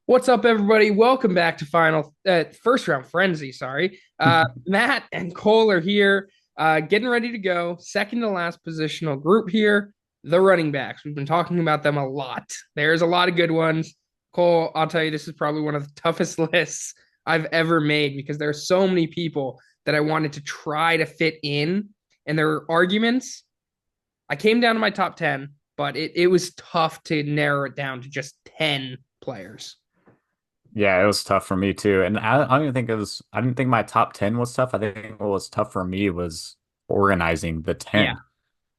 What's up, everybody? Welcome back to first round frenzy. Sorry, Matt and Kole are here, getting ready to go. Second to last positional group here, the running backs. We've been talking about them a lot. There's a lot of good ones. Cole, I'll tell you, this is probably one of the toughest lists I've ever made because there are so many people that I wanted to try to fit in, and there were arguments. I came down to my top 10, but it was tough to narrow it down to just 10 players. Yeah, it was tough for me too. And I don't even think I didn't think my top 10 was tough. I think what was tough for me was organizing the Yeah. 10.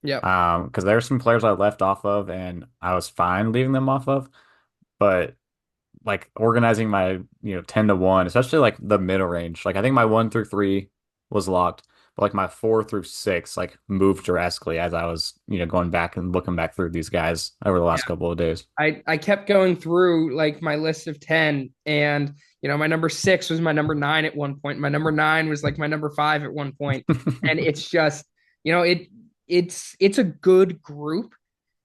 Yep. Because there are some players I left off of and I was fine leaving them off of, but like organizing my, 10 to 1, especially like the middle range. Like I think my 1 through 3 was locked, but like my 4 through 6 like moved drastically as I was, going back and looking back through these guys over the Yeah. last couple of days. I kept going through like my list of 10 and my number 6 was my number 9 at one point. My number 9 was like my number 5 at one point. And it's just, you know, it it's a good group.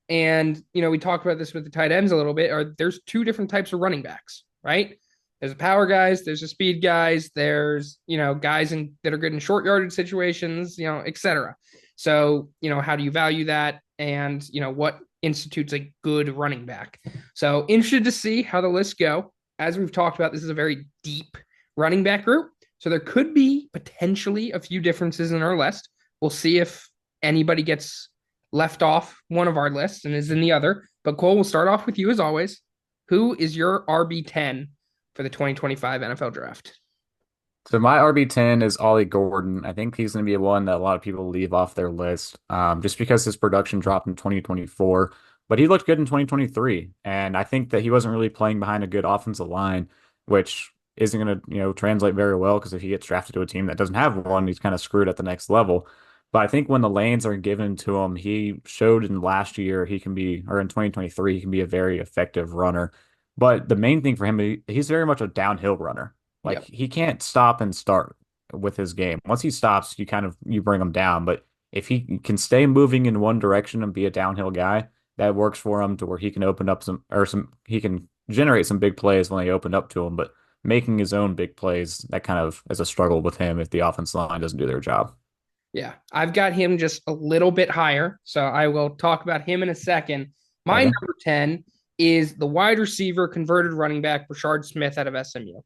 And we talked about this with the tight ends a little bit. Or there's two different types of running backs, right? There's the power guys, there's the speed guys, there's guys that are good in short yardage situations, etc. So how do you value that, and what institutes a good running back? So interested to see how the lists go. As we've talked about, this is a very deep running back group, so there could be potentially a few differences in our list. We'll see if anybody gets left off one of our lists and is in the other. But Cole, we'll start off with you as always. Who is your RB10 for the 2025 NFL Draft? So my RB10 is Ollie Gordon. I think he's going to be one that a lot of people leave off their list, just because his production dropped in 2024, but he looked good in 2023. And I think that he wasn't really playing behind a good offensive line, which isn't going to, translate very well because if he gets drafted to a team that doesn't have one, he's kind of screwed at the next level. But I think when the lanes are given to him, he showed in last year he can be, or in 2023, he can be a very effective runner. But the main thing for him, he's very much a downhill runner. Like Yep. he can't stop and start with his game. Once he stops, you bring him down. But if he can stay moving in one direction and be a downhill guy, that works for him to where he can open up he can generate some big plays when they open up to him. But making his own big plays, that kind of is a struggle with him if the offense line doesn't do their job. Yeah. I've got him just a little bit higher. So I will talk about him in a second. My Okay. number 10 is the wide receiver converted running back, Brashard Smith out of SMU.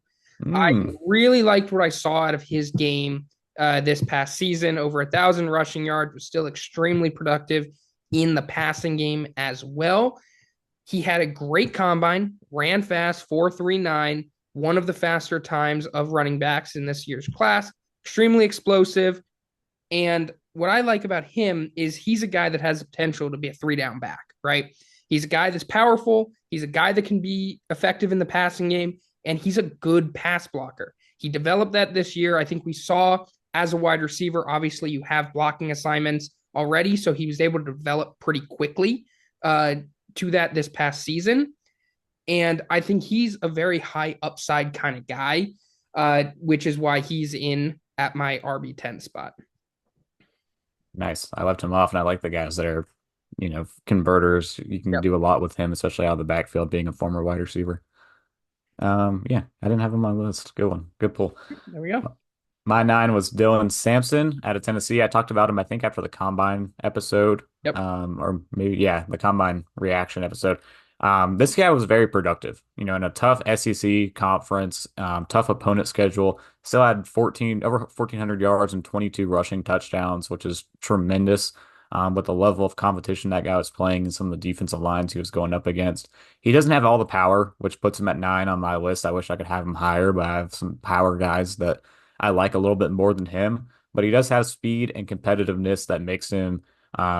I Mm. really liked what I saw out of his game this past season. Over 1,000 rushing yards, was still extremely productive in the passing game as well. He had a great combine, ran fast, 4.39, one of the faster times of running backs in this year's class, extremely explosive. And what I like about him is he's a guy that has the potential to be a three down back, right? He's a guy that's powerful. He's a guy that can be effective in the passing game, and he's a good pass blocker. He developed that this year. I think we saw as a wide receiver, obviously, you have blocking assignments already. So he was able to develop pretty quickly uh, to that this past season. And I think he's a very high upside kind of guy, which is why he's in at my RB10 spot. Nice. I left him off, and I like the guys that are, converters. You can Yep. do a lot with him, especially out of the backfield, being a former wide receiver. Yeah, I didn't have him on my list. Good one. Good pull. There we go. My 9 was Dylan Sampson out of Tennessee. I talked about him, I think, after the Combine episode, Yep. or maybe, yeah, the Combine reaction episode. This guy was very productive, in a tough SEC conference, tough opponent schedule. Still had over 1,400 yards and 22 rushing touchdowns, which is tremendous. With the level of competition that guy was playing and some of the defensive lines he was going up against. He doesn't have all the power, which puts him at 9 on my list. I wish I could have him higher, but I have some power guys that I like a little bit more than him, but he does have speed and competitiveness that makes him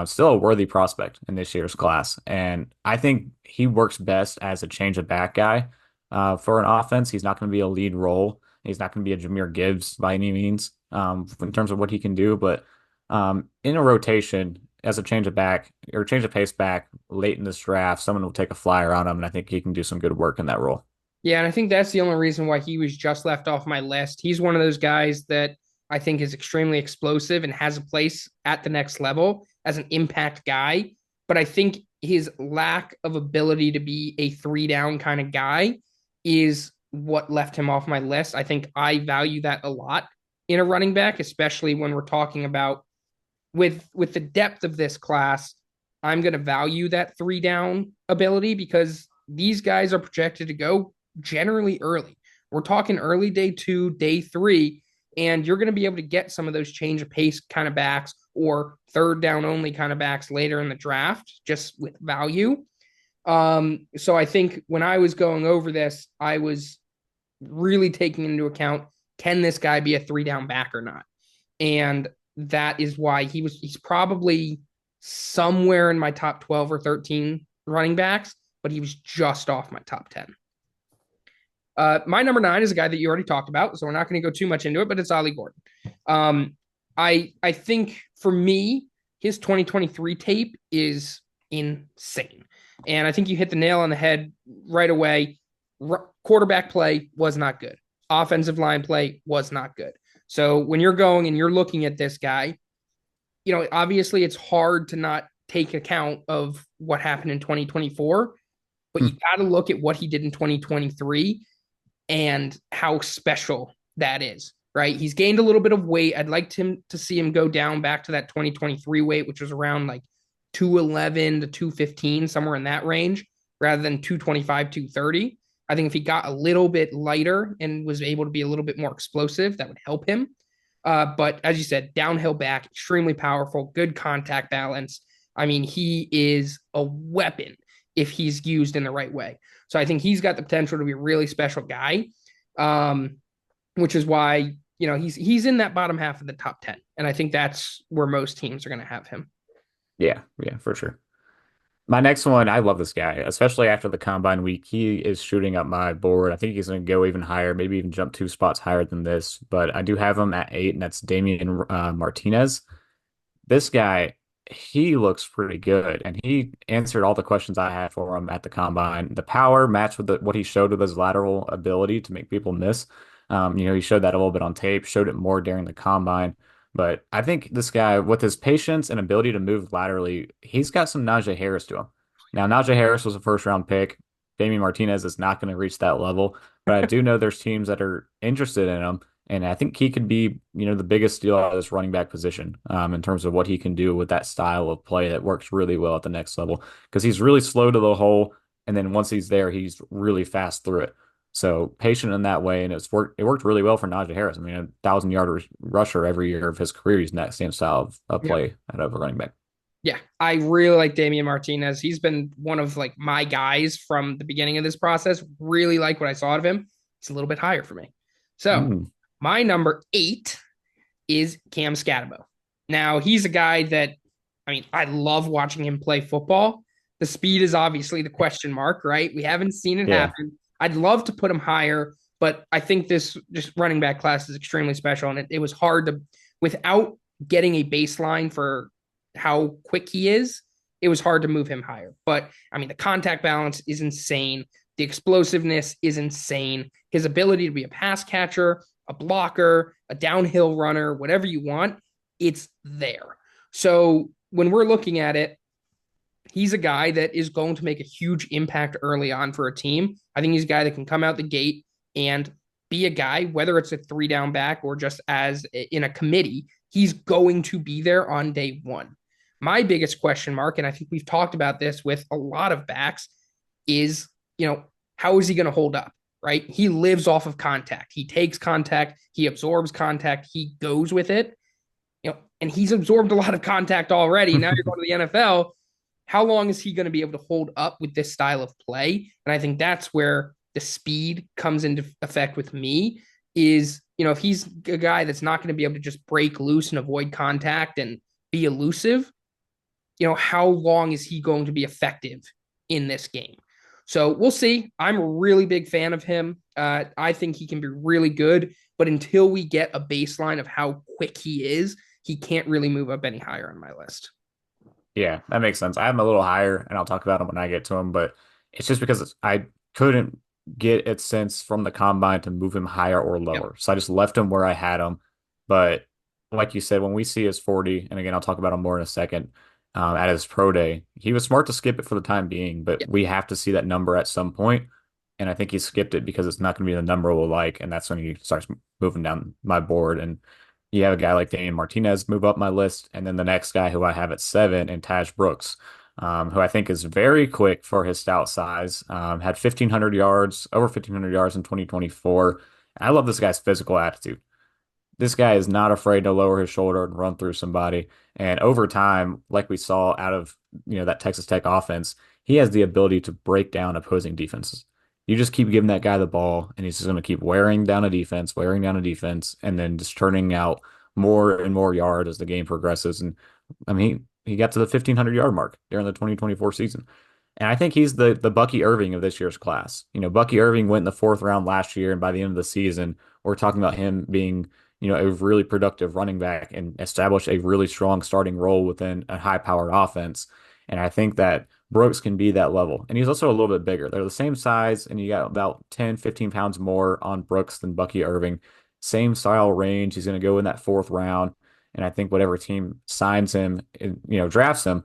still a worthy prospect in this year's class. And I think he works best as a change of back guy for an offense. He's not going to be a lead role. He's not going to be a Jahmyr Gibbs by any means in terms of what he can do. But in a rotation, as a change of back or change of pace back late in this draft, someone will take a flyer on him, and I think he can do some good work in that role. Yeah, and I think that's the only reason why he was just left off my list. He's one of those guys that I think is extremely explosive and has a place at the next level as an impact guy. But I think his lack of ability to be a three down kind of guy is what left him off my list. I think I value that a lot in a running back, especially when we're talking about with the depth of this class. I'm going to value that three down ability because these guys are projected to go generally early. We're talking early day two, day three, and you're going to be able to get some of those change of pace kind of backs or third down only kind of backs later in the draft just with value. So I think when I was going over this, I was really taking into account, can this guy be a three down back or not? And that is why he's probably somewhere in my top 12 or 13 running backs, but he was just off my top 10. My number 9 is a guy that you already talked about, so we're not going to go too much into it, but it's Ollie Gordon. I think for me, his 2023 tape is insane. And I think you hit the nail on the head right away. Quarterback play was not good. Offensive line play was not good. So when you're going and you're looking at this guy, obviously it's hard to not take account of what happened in 2024, but you got to look at what he did in 2023 and how special that is, right? He's gained a little bit of weight. I'd like him to see him go down back to that 2023 weight, which was around like 211 to 215, somewhere in that range, rather than 225, 230. I think if he got a little bit lighter and was able to be a little bit more explosive, that would help him. But as you said, downhill back, extremely powerful, good contact balance. I mean, he is a weapon if he's used in the right way. So I think he's got the potential to be a really special guy, which is why he's in that bottom half of the top 10, and I think that's where most teams are going to have him. Yeah, yeah, for sure. My next one, I love this guy, especially after the combine week. He is shooting up my board. I think he's going to go even higher, maybe even jump 2 spots higher than this. But I do have him at 8, and that's Damian Martinez. This guy, he looks pretty good, and he answered all the questions I had for him at the combine. The power matched with what he showed with his lateral ability to make people miss. He showed that a little bit on tape, showed it more during the combine. But I think this guy, with his patience and ability to move laterally, he's got some Najee Harris to him. Now, Najee Harris was a first round pick. Damian Martinez is not going to reach that level, but I do know there's teams that are interested in him. And I think he could be, the biggest steal out of this running back position in terms of what he can do with that style of play that works really well at the next level. Because he's really slow to the hole, and then once he's there, he's really fast through it. So patient in that way, and it worked really well for Najee Harris. I mean, 1,000-yard rusher every year of his career. He's in that same style of Yeah. play out of a running back. Yeah, I really like Damian Martinez. He's been one of like my guys from the beginning of this process. Really like what I saw out of him. He's a little bit higher for me. So Mm, my number 8 is Cam Scatabo. Now he's a guy that I love watching him play football. The speed is obviously the question mark, right? We haven't seen it yeah. happen. I'd love to put him higher, but I think this just running back class is extremely special, and it was hard to, without getting a baseline for how quick he is, it was hard to move him higher. But the contact balance is insane. The explosiveness is insane. His ability to be a pass catcher, a blocker, a downhill runner, whatever you want, it's there. So when we're looking at it, he's a guy that is going to make a huge impact early on for a team. I think he's a guy that can come out the gate and be a guy, whether it's a three down back or just as in a committee, he's going to be there on day one. My biggest question mark, and I think we've talked about this with a lot of backs, is, how is he going to hold up? Right? He lives off of contact. He takes contact, he absorbs contact, he goes with it. And he's absorbed a lot of contact already. Now you're going to the NFL. How long is he going to be able to hold up with this style of play? And I think that's where the speed comes into effect with me is, if he's a guy that's not going to be able to just break loose and avoid contact and be elusive, how long is he going to be effective in this game? So we'll see. I'm a really big fan of him. I think he can be really good, but until we get a baseline of how quick he is, he can't really move up any higher on my list. Yeah, that makes sense. I have him a little higher, and I'll talk about him when I get to him, but it's just because I couldn't get a sense from the combine to move him higher or Yep. lower. So I just left him where I had him. But like you said, when we see his 40, and again, I'll talk about him more in a second, at his pro day, he was smart to skip it for the time being, but Yep. we have to see that number at some point. and I think he skipped it because it's not going to be the number we'll like, and that's when he starts moving down my board. And you have a guy like Daniel Martinez move up my list, and then the next guy who I have at 7, and Taj Brooks, who I think is very quick for his stout size. Had 1,500 yards, over 1,500 yards in 2024. I love this guy's physical attitude. This guy is not afraid to lower his shoulder and run through somebody. And over time, like we saw out of that Texas Tech offense, he has the ability to break down opposing defenses. You just keep giving that guy the ball, and he's just going to keep wearing down a defense, and then just turning out more and more yards as the game progresses. And I mean, he got to the 1,500 yard mark during the 2024 season. And I think he's the Bucky Irving of this year's class. Bucky Irving went in the 4th round last year, and by the end of the season, we're talking about him being a really productive running back and establish a really strong starting role within a high-powered offense. And I think that Brooks can be that level. And he's also a little bit bigger. They're the same size, and you got about 10, 15 pounds more on Brooks than Bucky Irving. Same style range. He's going to go in that 4th round. And I think whatever team signs him, drafts him,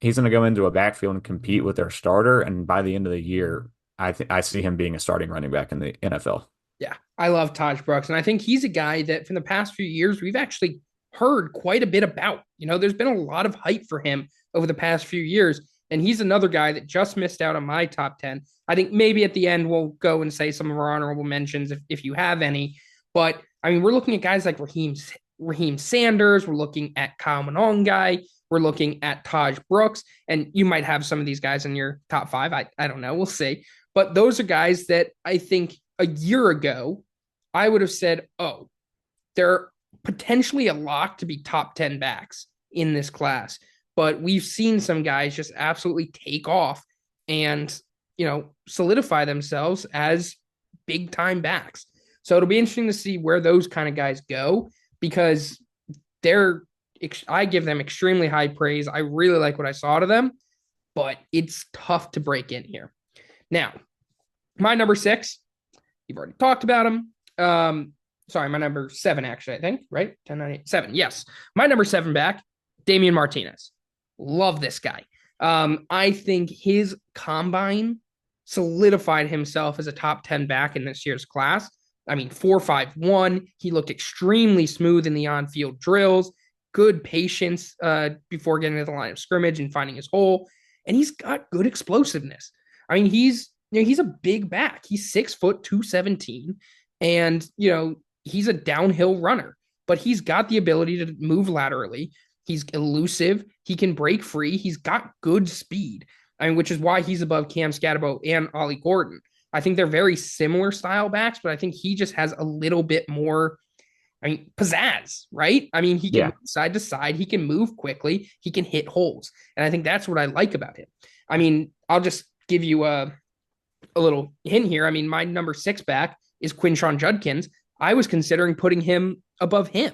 he's going to go into a backfield and compete with their starter. And by the end of the year, I see him being a starting running back in the NFL. Yeah, I love Taj Brooks. And I think he's a guy that from the past few years, we've actually heard quite a bit about. There's been a lot of hype for him over the past few years. And he's another guy that just missed out on my top 10. I think maybe at the end, we'll go and say some of our honorable mentions if you have any. But I mean, we're looking at guys like Raheem Sanders. We're looking at Kyle Monongai. We're looking at Taj Brooks. And you might have some of these guys in your top 5. I don't know. We'll see. But those are guys that I think a year ago, I would have said, oh, they're potentially a lock to be top 10 backs in this class. But we've seen some guys just absolutely take off and, solidify themselves as big time backs. So it'll be interesting to see where those kind of guys go because I give them extremely high praise. I really like what I saw out of them, but it's tough to break in here. Now, my number 6, you've already talked about him. Sorry, my number 7, actually, I think, right? 10, 9, 8, 7. Yes. My number 7 back, Damian Martinez. Love this guy. I think his combine solidified himself as a top 10 back in this year's class. I mean, 4.51. He looked extremely smooth in the on-field drills, good patience before getting to the line of scrimmage and finding his hole. And he's got good explosiveness. I mean, he's a big back. He's 6 foot 217, and he's a downhill runner, but he's got the ability to move laterally. He's elusive. He can break free. He's got good speed. I mean, which is why he's above Cam Scatterbo and Ollie Gordon. I think they're very similar style backs, but I think he just has a little bit more, pizzazz, right? I mean, he can Yeah. move side to side. He can move quickly. He can hit holes. And I think that's what I like about him. I mean, I'll just give you a little hint here. I mean, my number 6 back is Quinshon Judkins. I was considering putting him above him.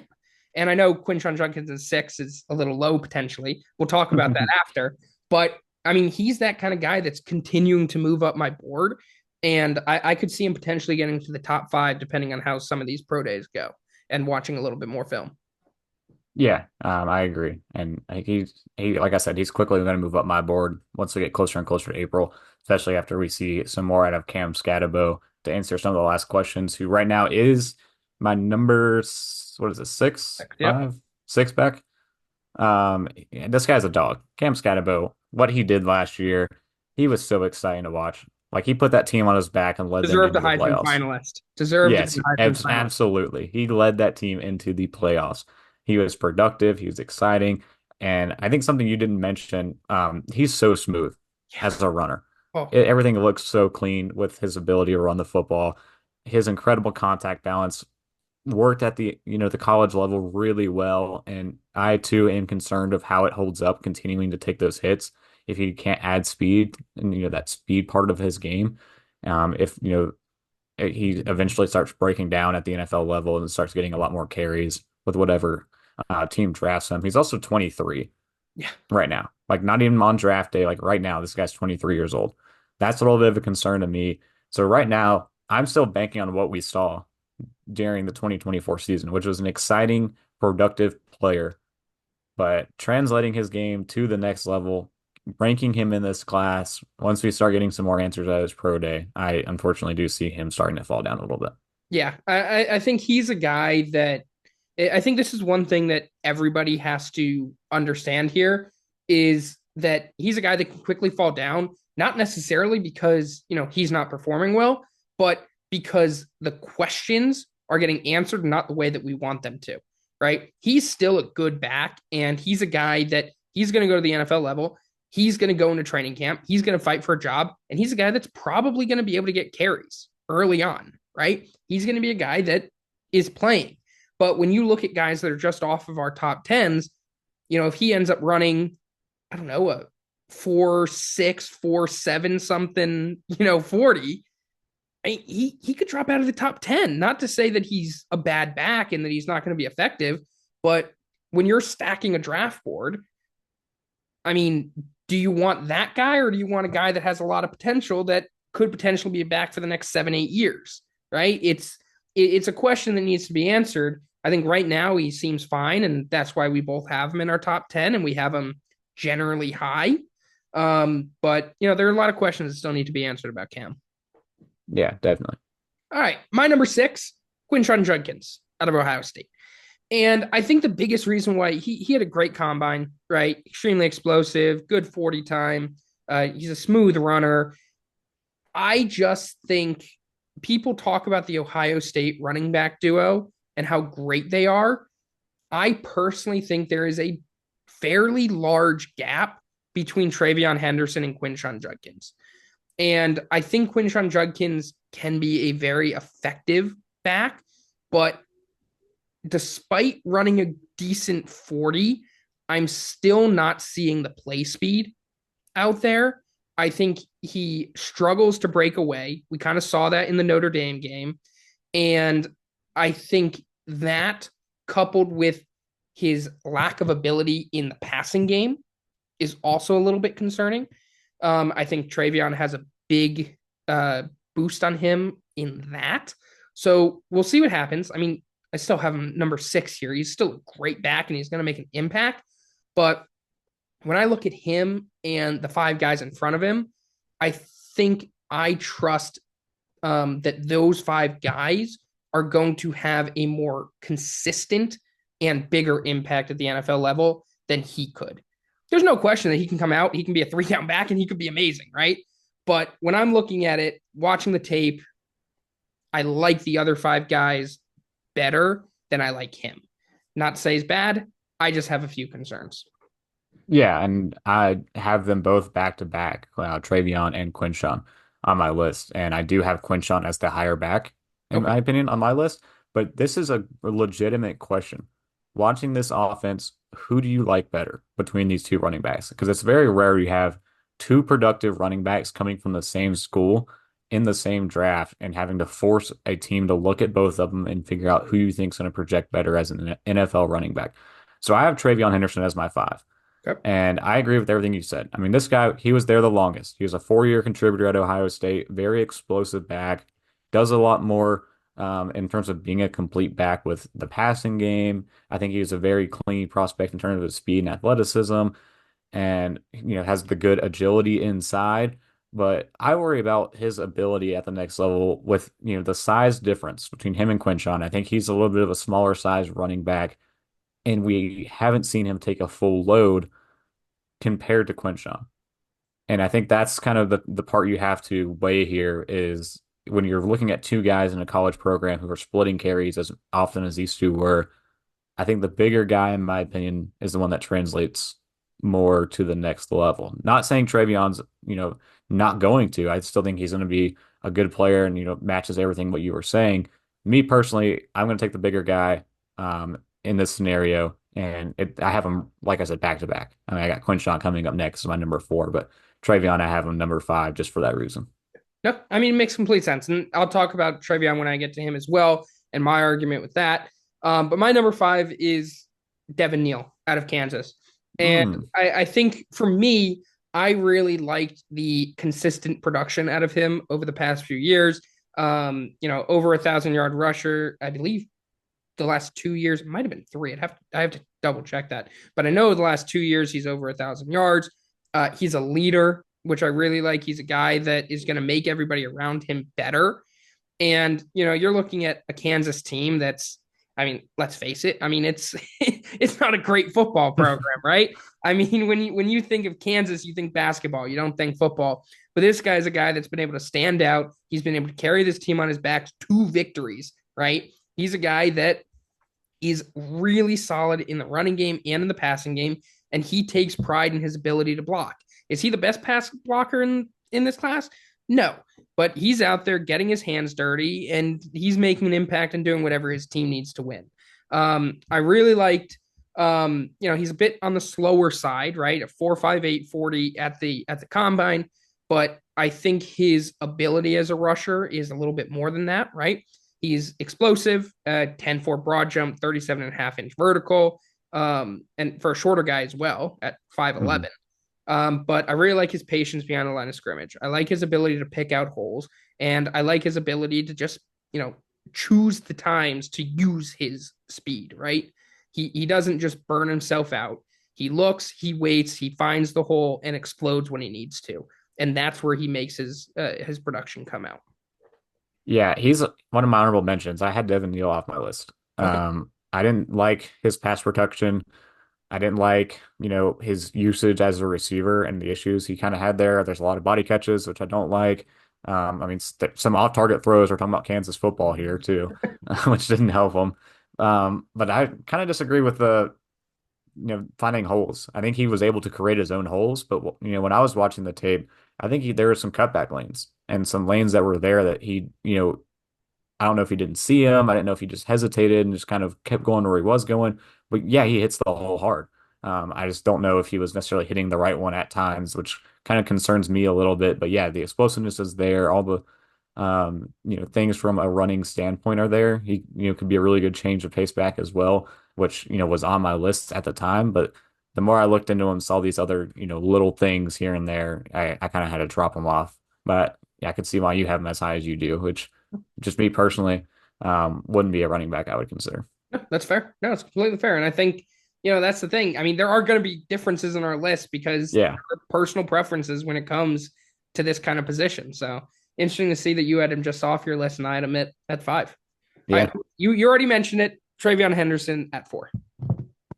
And I know Quinshon Judkins' 6 is a little low potentially. We'll talk about that after. But I mean, he's that kind of guy that's continuing to move up my board. And I could see him potentially getting to the top 5 depending on how some of these pro days go and watching a little bit more film. Yeah, I agree. And I think like I said, he's quickly going to move up my board once we get closer and closer to April, especially after we see some more out of Cam Scatterbo to answer some of the last questions, who right now is my number, what is it, 6, Yep. 5, 6 back. This guy's a dog. Cam Scatterbo, what he did last year, he was so exciting to watch. Like he put that team on his back and led them Deserved into a the Heisman playoffs. finalist. Deserved to be Yes, a Heisman finalist. absolutely. He led that team into the playoffs. He was productive. He was exciting. And I think something you didn't mention, he's so smooth Yeah. as a runner. Oh, Everything looks so clean with his ability to run the football. His incredible contact balance worked at the college level really well. And I too am concerned of how it holds up continuing to take those hits if he can't add speed and that speed part of his game. If he eventually starts breaking down at the NFL level and starts getting a lot more carries with whatever team drafts him. He's also 23 yeah. right now. Like not even on draft day. Like right now, this guy's 23 years old. That's a little bit of a concern to me. So right now, I'm still banking on what we saw during the 2024 season, which was an exciting, productive player. But translating his game to the next level ranking him in this class, once we start getting some more answers at his pro day, I unfortunately do see him starting to fall down a little bit. Yeah, I think he's a guy that I think this is one thing that everybody has to understand here is that he's a guy that can quickly fall down, not necessarily because, he's not performing well, but because the questions are getting answered not the way that we want them to, right? He's still a good back, and he's a guy that he's going to go to the NFL level. He's going to go into training camp. He's going to fight for a job, and he's a guy that's probably going to be able to get carries early on, right? He's going to be a guy that is playing. But when you look at guys that are just off of our top tens, if he ends up running, I don't know, a 4.6, 4.7 something, 40, he could drop out of the top 10. Not to say that he's a bad back and that he's not going to be effective, but when you're stacking a draft board, I mean, do you want that guy or do you want a guy that has a lot of potential that could potentially be a back for the next 7, 8 years? Right? It's a question that needs to be answered. I think right now he seems fine, and that's why we both have him in our top 10, and we have him generally high. But there are a lot of questions that still need to be answered about Cam. Yeah, definitely. All right, my number 6, Quinshon Judkins out of Ohio State. And I think the biggest reason why he had a great combine, right? Extremely explosive, good 40 time. He's a smooth runner. I just think people talk about the Ohio State running back duo and how great they are. I personally think there is a fairly large gap between Travion Henderson and Quinshon Judkins. And I think Quinshon Judkins can be a very effective back, but despite running a decent 40, I'm still not seeing the play speed out there. I think he struggles to break away. We kind of saw that in the Notre Dame game. And I think that coupled with his lack of ability in the passing game is also a little bit concerning. I think Travion has a big boost on him in that. So we'll see what happens. I mean, I still have him number 6 here. He's still a great back and he's going to make an impact. But when I look at him and the 5 guys in front of him, I think I trust that those 5 guys are going to have a more consistent and bigger impact at the NFL level than he could. There's no question that he can come out, he can be a 3-count back, and he could be amazing, right? But when I'm looking at it, watching the tape, I like the other 5 guys better than I like him. Not to say he's bad. I just have a few concerns. Yeah, and I have them both back to back, Travion and Quinshon on my list. And I do have Quinshon as the higher back, in Okay. my opinion, on my list. But this is a legitimate question. Watching this offense, who do you like better between these two running backs? Because it's very rare you have two productive running backs coming from the same school in the same draft and having to force a team to look at both of them and figure out who you think is going to project better as an NFL running back. So I have Travion Henderson as my 5. Okay. And I agree with everything you said. I mean, this guy, he was there the longest. He was a 4-year contributor at Ohio State, very explosive back, does a lot more in terms of being a complete back with the passing game. I think he was a very clean prospect in terms of his speed and athleticism and, has the good agility inside. But I worry about his ability at the next level with, the size difference between him and Quinshon. I think he's a little bit of a smaller size running back, and we haven't seen him take a full load compared to Quinshon. And I think that's kind of the part you have to weigh here is when you're looking at two guys in a college program who are splitting carries as often as these two were, I think the bigger guy, in my opinion, is the one that translates more to the next level. Not saying Travion's, not going to. I still think he's going to be a good player and, matches everything what you were saying. Me personally, I'm going to take the bigger guy in this scenario. And I have him, like I said, back to back. I mean, I got Quinshon coming up next as my number 4, but Travion, I have him number 5 just for that reason. No, I mean, it makes complete sense. And I'll talk about Travion when I get to him as well and my argument with that. But my number 5 is Devin Neal out of Kansas. And Mm. I think for me, I really liked the consistent production out of him over the past few years. Over 1,000-yard rusher, I believe the last 2 years, it might have been 3. I have to double check that. But I know the last 2 years he's over 1,000 yards. He's a leader, which I really like. He's a guy that is going to make everybody around him better. And you're looking at a Kansas team that's, I mean, let's face it. I mean, it's it's not a great football program, right? I mean, when you think of Kansas, you think basketball. You don't think football. But this guy's a guy that's been able to stand out. He's been able to carry this team on his back to 2 victories, right? He's a guy that is really solid in the running game and in the passing game, and he takes pride in his ability to block. Is he the best pass blocker in this class? No, but he's out there getting his hands dirty, and he's making an impact and doing whatever his team needs to win. I really liked. He's a bit on the slower side, right? A 4.58 40 at the combine, but I think his ability as a rusher is a little bit more than that, right? He's explosive, 10-4 broad jump, 37.5-inch vertical, and for a shorter guy as well at 5'11. Mhm. But I really like his patience behind the line of scrimmage. I like his ability to pick out holes, and I like his ability to just, choose the times to use his speed, right? He doesn't just burn himself out. He looks, he waits, he finds the hole and explodes when he needs to. And that's where he makes his production come out. Yeah, he's one of my honorable mentions. I had Devin Neal off my list. Okay. I didn't like his pass protection. I didn't like, his usage as a receiver and the issues he kind of had there. There's a lot of body catches, which I don't like. I mean, some off-target throws. We're talking about Kansas football here too, which didn't help him. But I kind of disagree with the, finding holes. I think he was able to create his own holes, but when I was watching the tape, I think there were some cutback lanes and some lanes that were there that he, I don't know if he didn't see him. I didn't know if he just hesitated and just kind of kept going where he was going. But yeah, he hits the hole hard. I just don't know if he was necessarily hitting the right one at times, which kind of concerns me a little bit. But yeah, the explosiveness is there. All the things from a running standpoint are there. He, could be a really good change of pace back as well, which, was on my list at the time. But the more I looked into him, saw these other, little things here and there, I kind of had to drop him off. But yeah, I could see why you have him as high as you do, which just me personally, wouldn't be a running back I would consider. No, that's fair. No, it's completely fair. And I think, that's the thing. I mean, there are going to be differences in our list because Yeah. there are personal preferences when it comes to this kind of position. So interesting to see that you had him just off your list and I had him at 5. All right. Yeah. You already mentioned it. Travion Henderson at 4.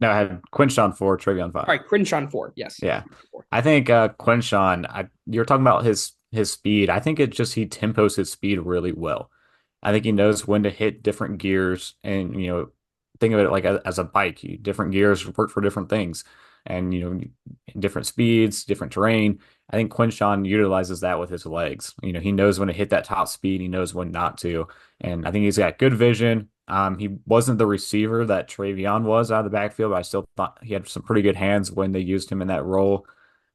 No, I had Quinshawn 4, Travion All 5. right. Quinshawn 4. Yes. Yeah. Four. I think Quinshawn, you're talking about his speed. I think it just he tempos his speed really well. I think he knows when to hit different gears and, think of it like as a bike. Different gears work for different things and, different speeds, different terrain. I think Quinshawn utilizes that with his legs. He knows when to hit that top speed. He knows when not to. And I think he's got good vision. He wasn't the receiver that Travion was out of the backfield, but I still thought he had some pretty good hands when they used him in that role.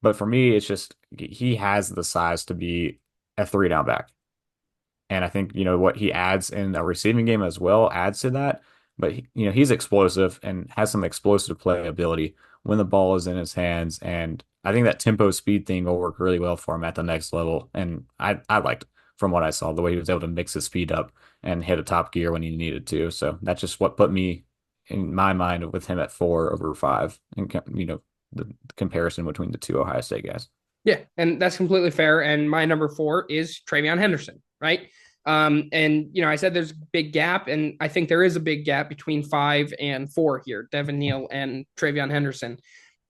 But for me, it's just he has the size to be a 3 down back. And I think, what he adds in a receiving game as well adds to that. But, he's explosive and has some explosive play ability when the ball is in his hands. And I think that tempo speed thing will work really well for him at the next level. And I liked from what I saw, the way he was able to mix his speed up and hit a top gear when he needed to. So that's just what put me in my mind with him at 4 over 5 and, the comparison between the two Ohio State guys. Yeah, and that's completely fair. And my number 4 is Travion Henderson, right? And I said there's a big gap, and I think there is a big gap between 5 and 4 here, Devin Neal and Travion Henderson.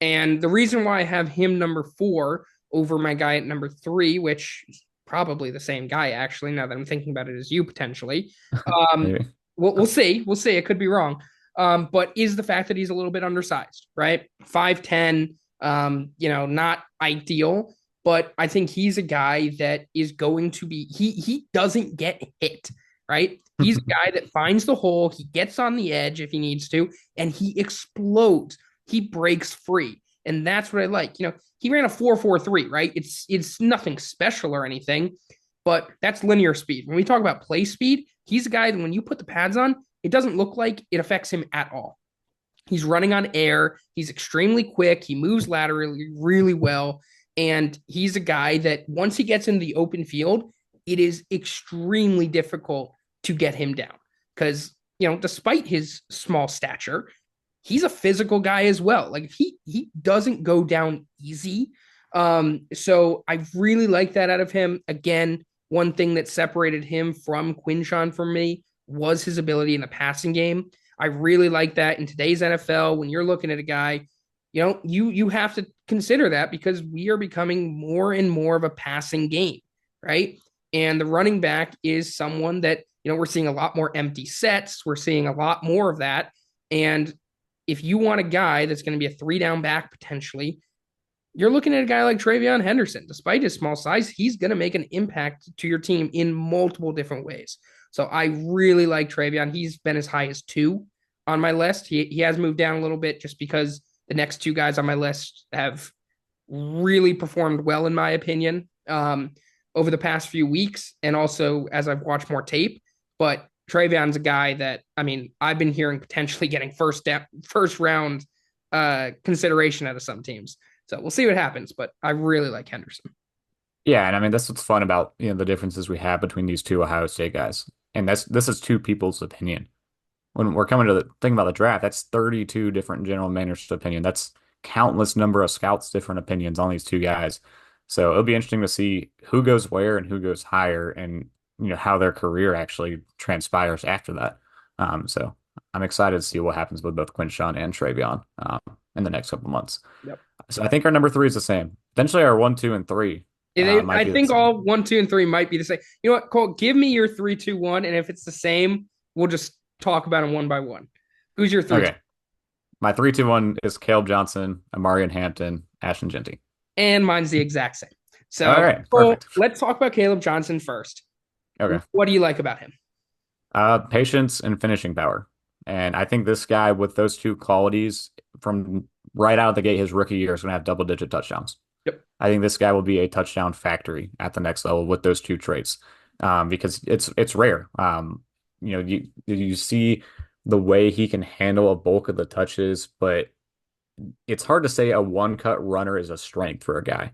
And the reason why I have him number 4 over my guy at number 3, which is probably the same guy, actually, now that I'm thinking about it as you potentially. Um, Maybe. we'll see. We'll see. It could be wrong. But is the fact that he's a little bit undersized, right? 5'10, not ideal, but I think he's a guy that is going to be he doesn't get hit, right? He's a guy that finds the hole, he gets on the edge if he needs to, and he explodes. He breaks free. And that's what I like. He ran a 4.43, right? It's nothing special or anything, but that's linear speed. When we talk about play speed, he's a guy that when you put the pads on, it doesn't look like it affects him at all. He's running on air. He's extremely quick. He moves laterally really well. And he's a guy that once he gets into the open field, it is extremely difficult to get him down. Because, despite his small stature, he's a physical guy as well. Like he doesn't go down easy. So I really like that out of him. Again, one thing that separated him from Quinshawn for me was his ability in the passing game. I really like that in today's NFL. When you're looking at a guy, you have to consider that because we are becoming more and more of a passing game, right? And the running back is someone that, we're seeing a lot more empty sets. We're seeing a lot more of that. And if you want a guy that's going to be a three down back potentially, you're looking at a guy like Travion Henderson. Despite his small size, he's going to make an impact to your team in multiple different ways. So I really like Travion. He's been as high as 2 on my list. He has moved down a little bit just because the next 2 guys on my list have really performed well, in my opinion, over the past few weeks, and also as I've watched more tape. But Travion's a guy that, I mean, I've been hearing potentially getting first round consideration out of some teams. So we'll see what happens, but I really like Henderson. Yeah, and I mean that's what's fun about the differences we have between these two Ohio State guys, and this is two people's opinion. When we're coming to the thing about the draft, that's 32 different general managers' opinion. That's countless number of scouts' different opinions on these two guys. So it'll be interesting to see who goes where and who goes higher, and how their career actually transpires after that. So I'm excited to see what happens with both Quinshawn and Travion in the next couple months. Yep. So I think our number three is the same. Eventually, our one, two, and three might I be the think same. all one, two, and three might be the same. You know what, Cole? Give me your three, two, one, and if it's the same, we'll just talk about them one by one. Who's your three? Okay. My 3-2-1 is Caleb Johnson, Amarian Hampton, Ashton Genty. And mine's the exact same. All So, right, Cole, perfect. let's talk about Caleb Johnson first. Okay. What do you like about him? Patience and finishing power. And I think this guy with those two qualities from right out of the gate, his rookie year is going to have double-digit touchdowns. Yep. I think this guy will be a touchdown factory at the next level with those two traits, because it's rare. You see the way he can handle a bulk of the touches, but it's hard to say a one cut runner is a strength for a guy.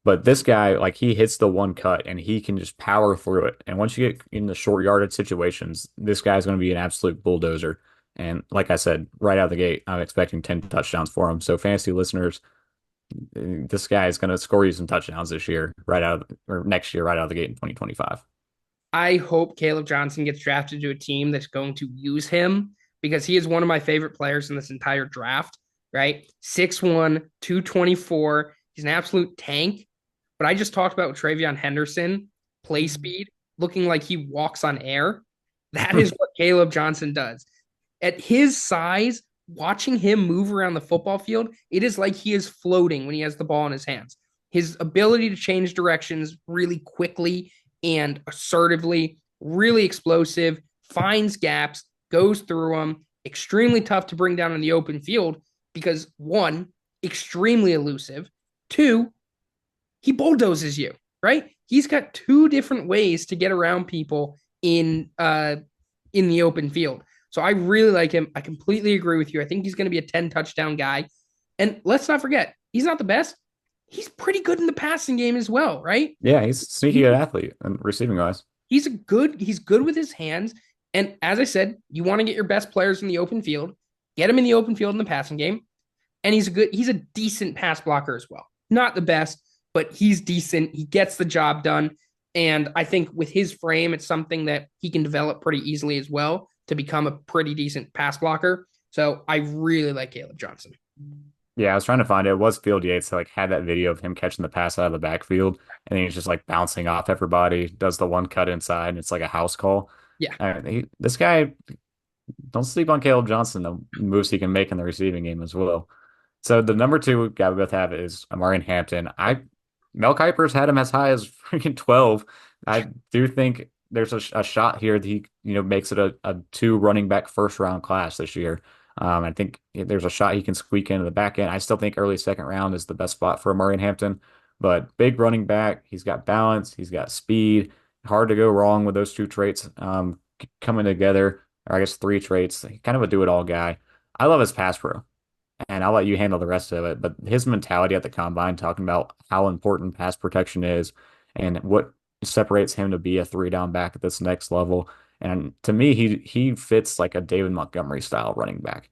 But this guy, like he hits the one cut and he can just power through it. And once you get in the short yardage situations, this guy's going to be an absolute bulldozer. And like I said, right out of the gate, I'm expecting 10 touchdowns for him. So fantasy listeners, this guy is going to score you some touchdowns this year, or next year, right out of the gate in 2025. I hope Caleb Johnson gets drafted to a team that's going to use him because he is one of my favorite players in this entire draft, right? 6'1, 224. He's an absolute tank. But I just talked about Travion Henderson, play speed, looking like he walks on air. That is what Caleb Johnson does. At his size, watching him move around the football field, it is like he is floating when he has the ball in his hands. His ability to change directions really quickly and assertively, really explosive, finds gaps, goes through them, extremely tough to bring down in the open field because one, extremely elusive, two, he bulldozes you, right? He's got 2 different ways to get around people in the open field. So I really like him. I completely agree with you. I think he's going to be a 10 touchdown guy. And let's not forget, he's not the best. He's pretty good in the passing game as well, right? Yeah, he's a sneaky good athlete and receiving wise. He's good with his hands. And as I said, you want to get your best players in the open field, get him in the open field in the passing game. And he's a decent pass blocker as well. Not the best, but he's decent. He gets the job done. And I think with his frame, it's something that he can develop pretty easily as well to become a pretty decent pass blocker. So I really like Caleb Johnson. Yeah, I was trying to find it. It was Field Yates that like had that video of him catching the pass out of the backfield, and then he's just like bouncing off everybody, does the one cut inside, and it's like a house call. Yeah. This guy, don't sleep on Caleb Johnson, the moves he can make in the receiving game as well. So the number two guy we both have is Amarian Hampton. Mel Kiper's had him as high as freaking 12. I do think there's a shot here that he makes it a two running back first round class this year. I think there's a shot he can squeak into the back end. I still think early second round is the best spot for Amarian Hampton, but big running back. He's got balance. He's got speed. Hard to go wrong with those two traits coming together, or I guess three traits. Kind of a do-it-all guy. I love his pass pro, and I'll let you handle the rest of it. But his mentality at the combine, talking about how important pass protection is and what separates him to be a three-down back at this next level. And to me, he fits like a David Montgomery style running back.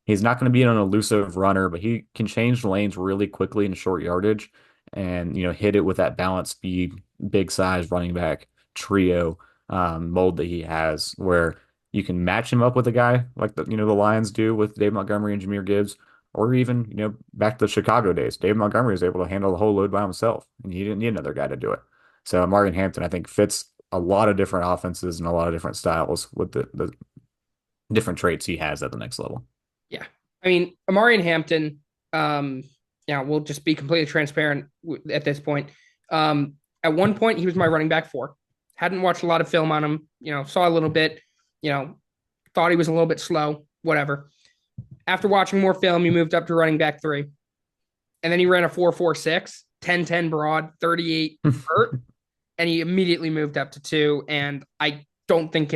He's not going to be an elusive runner, but he can change lanes really quickly in short yardage and, hit it with that balance speed, big size running back trio mold that he has where you can match him up with a guy like the Lions do with Dave Montgomery and Jahmyr Gibbs, or even, back to the Chicago days. Dave Montgomery was able to handle the whole load by himself, and he didn't need another guy to do it. So Marvin Hampton, I think, fits a lot of different offenses and a lot of different styles with the different traits he has at the next level. Yeah. I mean, Amari and Hampton, yeah, we'll just be completely transparent at this point. At one point, he was my running back four. Hadn't watched a lot of film on him, saw a little bit, thought he was a little bit slow, whatever. After watching more film, he moved up to running back three. And then he ran a 4.46, 10-10 broad, 38 vert, and he immediately moved up to two. And I don't think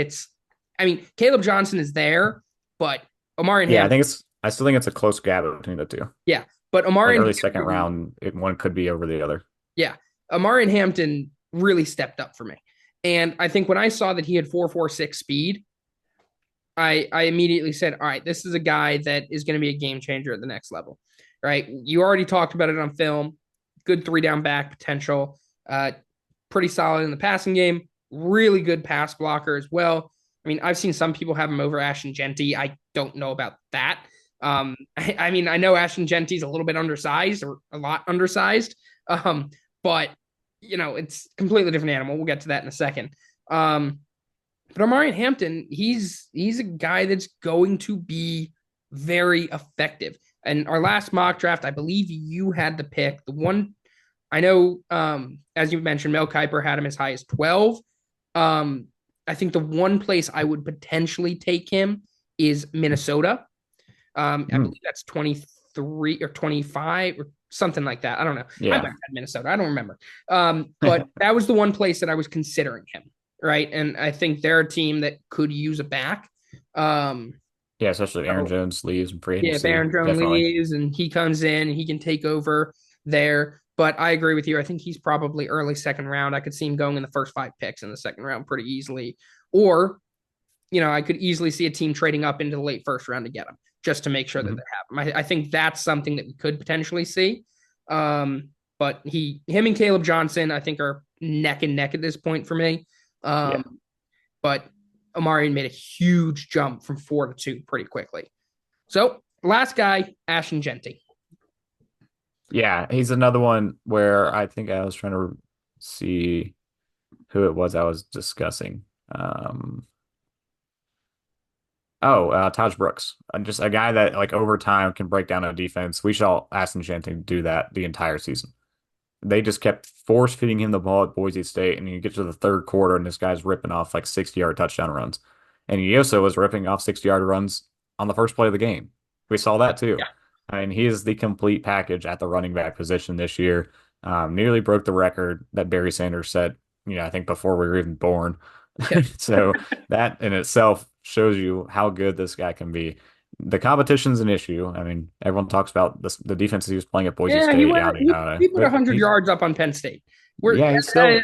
I mean, Caleb Johnson is there, but Omari and Yeah, Hampton, I still think it's a close gap between the two. yeah. But Like Omari and early second Hampton, round, one could be over the other. yeah, Amari and Hampton really stepped up for me. And I think when I saw that he had 4.46 speed, I immediately said, all right, this is a guy that is going to be a game changer at the next level. Right. You already talked about it on film. Good 3-down back potential. Pretty solid in the passing game. Really good pass blocker as well. I mean, I've seen some people have him over Ashton Genty. I don't know about that. I mean, I know Ashton Genty's a little bit undersized or a lot undersized, but it's a completely different animal. We'll get to that in a second. But Omarion Hampton, he's a guy that's going to be very effective. And our last mock draft, I believe you had the pick. The one I know, as you mentioned, Mel Kiper had him as high as 12. I think the one place I would potentially take him is Minnesota. I Hmm. believe that's 23 or 25 or something like that. I don't know. I might Yeah. have had Minnesota. I don't remember. But that was the one place that I was considering him, right? And I think they're a team that could use a back. Um, Yeah, especially if Aaron so Jones leaves in free yeah, if agency. Aaron Jones Definitely. leaves and he comes in, he can take over there. But I agree with you. I think he's probably early second round. I could see him going in the first 5 picks in the second round pretty easily. Or, I could easily see a team trading up into the late first round to get him just to make sure that Mhm. they have him. I think that's something that we could potentially see. But him and Caleb Johnson, I think, are neck and neck at this point for me. Yeah. But Amari made a huge jump from 4 to 2 pretty quickly. So last guy, Ashton Genty. Yeah, he's another one where I think I was trying to see who it was I was discussing. Taj Brooks, just a guy that like over time can break down a defense. We saw Aston Shanty do that the entire season. They just kept force feeding him the ball at Boise State, and you get to the third quarter, and this guy's ripping off like 60-yard touchdown runs. And he also was ripping off 60-yard runs on the first play of the game. We saw that too. Yeah. I mean, he is the complete package at the running back position this year. Nearly broke the record that Barry Sanders set, I think before we were even born. Yeah. So that in itself shows you how good this guy can be. The competition's an issue. I mean, everyone talks about the defenses he was playing at Boise Yeah, he State, went. yada yada. He put But 100 yards up on Penn State. We're. yeah,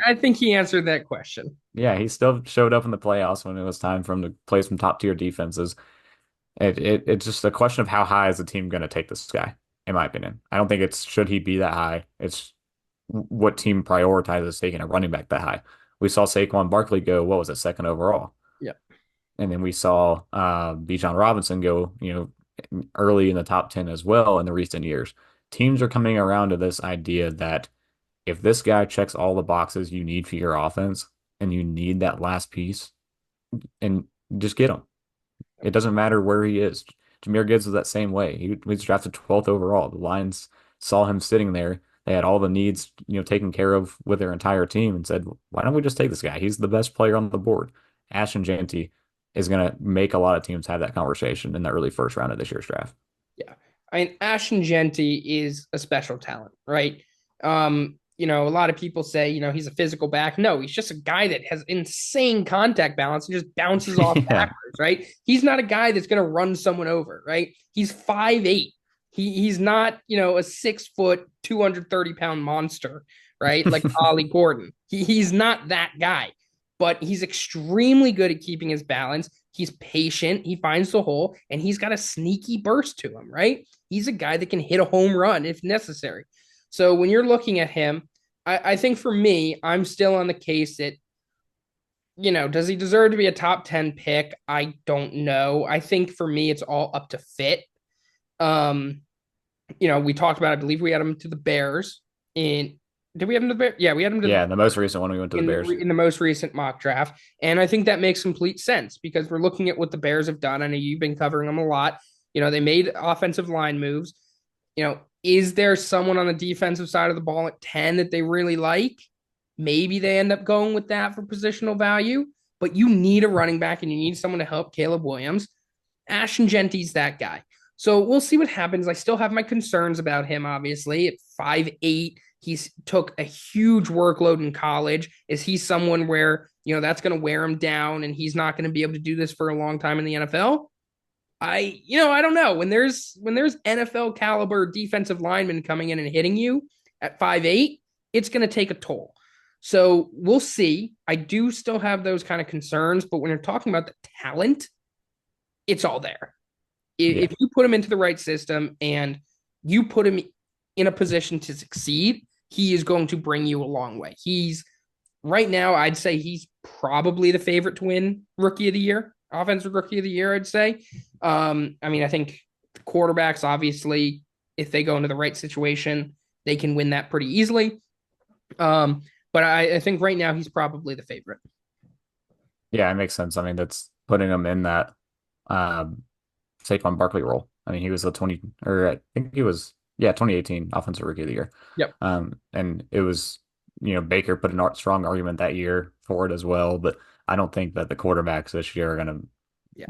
I think he answered that question. he still showed up in the playoffs when it was time for him to play some top tier defenses. It's just a question of how high is the team going to take this guy, in my opinion. I don't think it's should he be that high. It's what team prioritizes taking a running back that high. We saw Saquon Barkley go, what was it, second overall? Yeah. And then we saw Bijan Robinson go, early in the top 10 as well in the recent years. Teams are coming around to this idea that if this guy checks all the boxes you need for your offense and you need that last piece, and just get him. It doesn't matter where he is. Jahmyr Gibbs was that same way. He was drafted 12th overall. The Lions saw him sitting there. They had all the needs, taken care of with their entire team and said, why don't we just take this guy? He's the best player on the board. Ashton Janty is going to make a lot of teams have that conversation in the early first round of this year's draft. Yeah. I mean, Ashton Genty is a special talent, right? A lot of people say, he's a physical back. No, he's just a guy that has insane contact balance and just bounces off Yeah. backwards, right? He's not a guy that's going to run someone over, right? He's 5'8". He's not, a 6 foot, 230-pound monster, right? Like Ollie Gordon. He's not that guy. but he's extremely good at keeping his balance. He's patient. He finds the hole, and he's got a sneaky burst to him, right? He's a guy that can hit a home run if necessary. So when you're looking at him, I think for me, I'm still on the case that, does he deserve to be a top 10 pick? I don't know. I think for me, it's all up to fit. Um, we talked about, I believe we had him to the Bears. Did we have him to the Bears? Yeah, we had him to the Yeah, the most recent one we went to the Bears. in the most recent mock draft. And I think that makes complete sense because we're looking at what the Bears have done. I know you've been covering them a lot. They made offensive line moves. Is there someone on the defensive side of the ball at 10 that they really like? Maybe they end up going with that for positional value, but you need a running back and you need someone to help Caleb Williams. Ashton Genty's that guy. So we'll see what happens. I still have my concerns about him, obviously. At 5'8, he's took a huge workload in college. Is he someone where, that's going to wear him down and he's not going to be able to do this for a long time in the NFL? I don't know. When there's NFL caliber defensive linemen coming in and hitting you at 5'8, it's going to take a toll. So we'll see. I do still have those kind of concerns, but when you're talking about the talent, it's all there. Yeah. If you put him into the right system and you put him in a position to succeed, he is going to bring you a long way. He's right now, I'd say he's probably the favorite to win Rookie of the Year, Offensive Rookie of the Year, I'd say. I think quarterbacks, obviously, if they go into the right situation, they can win that pretty easily. But I think right now he's probably the favorite. Yeah, it makes sense. I mean, that's putting him in that Saquon Barkley role. I mean, he was a 2018 Offensive Rookie of the Year. Yep. And it was, Baker put a strong argument that year for it as well. But I don't think that the quarterbacks this year are going to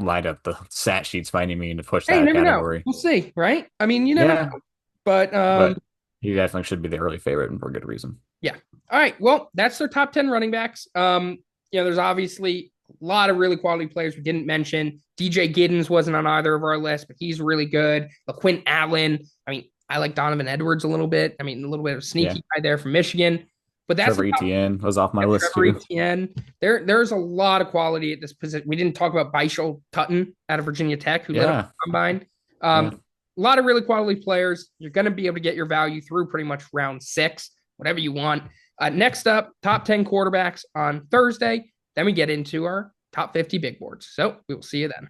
light up the stat sheets by any means to push Hey, you that never know. category. We'll see, right? I mean, you never Yeah, know. But but he definitely should be the early favorite and for good reason. yeah. All right. Well, that's their top 10 running backs. There's obviously a lot of really quality players we didn't mention. DJ Giddens wasn't on either of our lists, but he's really good. LaQuint Allen. I mean, I like Donovan Edwards a little bit. I mean, a little bit of a sneaky guy there from Michigan. But that's Trevor Etienne was off my list Trevor too. Etienne. There's a lot of quality at this position. We didn't talk about Bishal Tutton out of Virginia Tech, who led up combine. Yeah. A lot of really quality players. You're going to be able to get your value through pretty much round 6, whatever you want. Next up, top 10 quarterbacks on Thursday. Then we get into our top 50 big boards. So we will see you then.